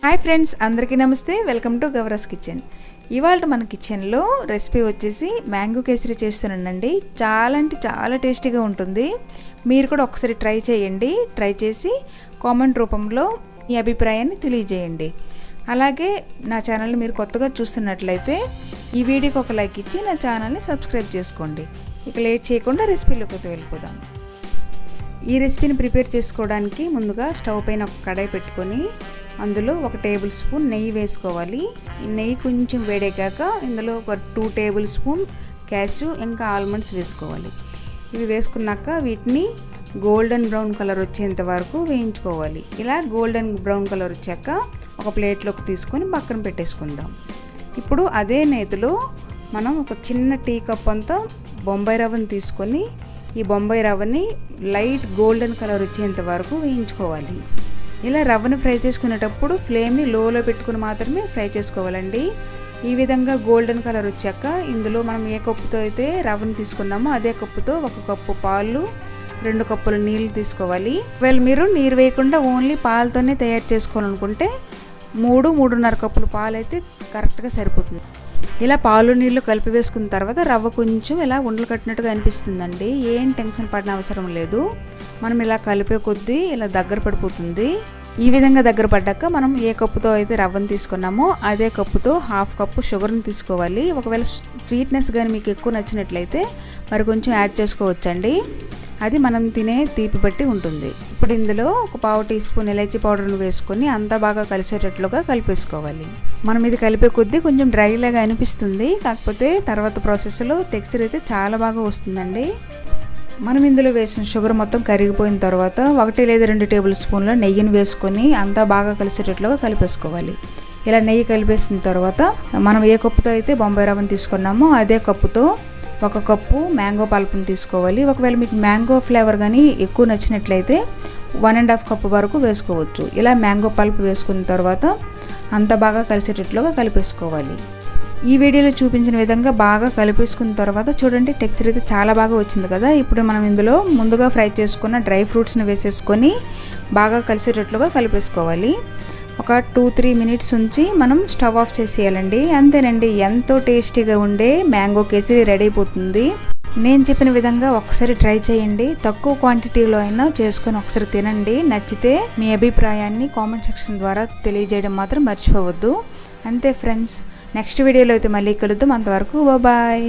Hi friends, అందరికీ నమస్తే. Welcome to Gaura's kitchen. ఇవాళ మన కిచెన్లో రెసిపీ వచ్చేసి మ్యాంగో కేసరి చేస్తున్నానండి. చాలా అంటే చాలా టేస్టీగా ఉంటుంది. మీరు కూడా ఒకసారి ట్రై చేయండి. ట్రై చేసి కామెంట్ రూపంలో మీ అభిప్రాయాన్ని తెలియజేయండి. అలాగే నా ఛానల్ని మీరు కొత్తగా చూస్తున్నట్లయితే ఈ వీడియోకి ఒక లైక్ ఇచ్చి నా ఛానల్ని సబ్స్క్రైబ్ చేసుకోండి. ఇక లేట్ చేయకుండా రెసిపీలోకి వెళ్ళిపోదాం. ఈ రెసిపీని ప్రిపేర్ చేసుకోవడానికి ముందుగా స్టవ్ పైన ఒక కడాయి పెట్టుకొని అందులో 1 టేబుల్ స్పూన్ నెయ్యి వేసుకోవాలి. ఈ నెయ్యి కొంచెం వేడెక్కాక ఇందులో ఒక 2 టేబుల్ స్పూన్ క్యాష్యూ ఇంకా ఆల్మండ్స్ వేసుకోవాలి. ఇవి వేసుకున్నాక వీటిని గోల్డెన్ బ్రౌన్ కలర్ వచ్చేంత వరకు వేయించుకోవాలి. ఇలా గోల్డెన్ బ్రౌన్ కలర్ వచ్చాక ఒక ప్లేట్లోకి తీసుకొని పక్కన పెట్టేసుకుందాం. ఇప్పుడు అదే నేతిలో మనం ఒక చిన్న టీ కప్ అంతా బొంబాయి రవ్వని తీసుకొని ఈ బొంబాయి రవ్వని లైట్ గోల్డెన్ కలర్ వచ్చేంత వరకు వేయించుకోవాలి. ఇలా రవ్వను ఫ్రై చేసుకునేటప్పుడు ఫ్లేమ్ని లోలో పెట్టుకుని మాత్రమే ఫ్రై చేసుకోవాలండి. ఈ విధంగా గోల్డెన్ కలర్ వచ్చాక ఇందులో మనం ఏ కప్పుతో అయితే రవ్వను తీసుకున్నామో అదే కప్పుతో 1 కప్పు పాలు, 2 కప్పులు నీళ్ళు తీసుకోవాలి. ఒకవేళ మీరు నీరు వేయకుండా ఓన్లీ పాలతోనే తయారు చేసుకోవాలనుకుంటే 3-3.5 కప్పులు పాలు అయితే కరెక్ట్గా సరిపోతుంది. ఇలా పాలు నీళ్ళు కలిపి వేసుకున్న తర్వాత రవ్వ కొంచెం ఇలా ఉండలు కట్టినట్టుగా అనిపిస్తుందండి. ఏం టెన్షన్ పడిన అవసరం లేదు. మనం ఇలా కలిపే కొద్దీ ఇలా దగ్గర పడిపోతుంది. ఈ విధంగా దగ్గర పడ్డాక మనం ఏ కప్పుతో అయితే రవ్వను తీసుకున్నామో అదే కప్పుతో 1/2 కప్పు షుగర్ని తీసుకోవాలి. ఒకవేళ స్వీట్నెస్ కానీ మీకు ఎక్కువ నచ్చినట్లయితే మరి కొంచెం యాడ్ చేసుకోవచ్చండి. అది మనం తినే తీపి బట్టి ఉంటుంది. ఇప్పుడు ఇందులో ఒక 1/2 టీ స్పూన్ ఇలాచీ పౌడర్ని వేసుకొని అంతా బాగా కలిసేటట్లుగా కలిపేసుకోవాలి. మనం ఇది కలిపే కొద్దీ కొంచెం డ్రై లాగా అనిపిస్తుంది. కాకపోతే తర్వాత ప్రాసెస్లో టెక్స్చర్ అయితే చాలా బాగా వస్తుందండి. మనం ఇందులో వేసిన షుగర్ మొత్తం కరిగిపోయిన తర్వాత 1 లేదా 2 టేబుల్ స్పూన్ల నెయ్యిని వేసుకొని అంతా బాగా కలిసేటట్లుగా కలిపేసుకోవాలి. ఇలా నెయ్యి కలిపేసిన తర్వాత మనం ఏ కప్పుతో అయితే బొంబాయి రవ్వను తీసుకున్నామో అదే కప్పుతో 1 కప్పు మ్యాంగో పల్ప్ని తీసుకోవాలి. ఒకవేళ మీకు మ్యాంగో ఫ్లేవర్ కానీ ఎక్కువ నచ్చినట్లయితే 1.5 కప్పు వరకు వేసుకోవచ్చు. ఇలా మ్యాంగో పల్ప్ వేసుకున్న తర్వాత అంతా బాగా కలిసేటట్లుగా కలిపేసుకోవాలి. ఈ వీడియోలో చూపించిన విధంగా బాగా కలిపేసుకున్న తర్వాత చూడండి, టెక్స్చర్ అయితే చాలా బాగా వచ్చింది కదా. ఇప్పుడు మనం ఇందులో ముందుగా ఫ్రై చేసుకున్న డ్రై ఫ్రూట్స్ని వేసేసుకొని బాగా కలిసేటట్లుగా కలిపేసుకోవాలి. ఒక 2-3 మినిట్స్ ఉంచి మనం స్టవ్ ఆఫ్ చేసేయాలండి. అంతేనండి, ఎంతో టేస్టీగా ఉండే మ్యాంగో కేసరి రెడీ అయిపోతుంది. నేను చెప్పిన విధంగా ఒకసారి ట్రై చేయండి. తక్కువ క్వాంటిటీలో అయినా చేసుకొని ఒకసారి తినండి. నచ్చితే మీ అభిప్రాయాన్ని కామెంట్ సెక్షన్ ద్వారా తెలియజేయడం మాత్రం మర్చిపోవద్దు. అంతే ఫ్రెండ్స్, నెక్స్ట్ వీడియోలో అయితే మళ్ళీ కలుద్దాం. అంతవరకు బాయ్.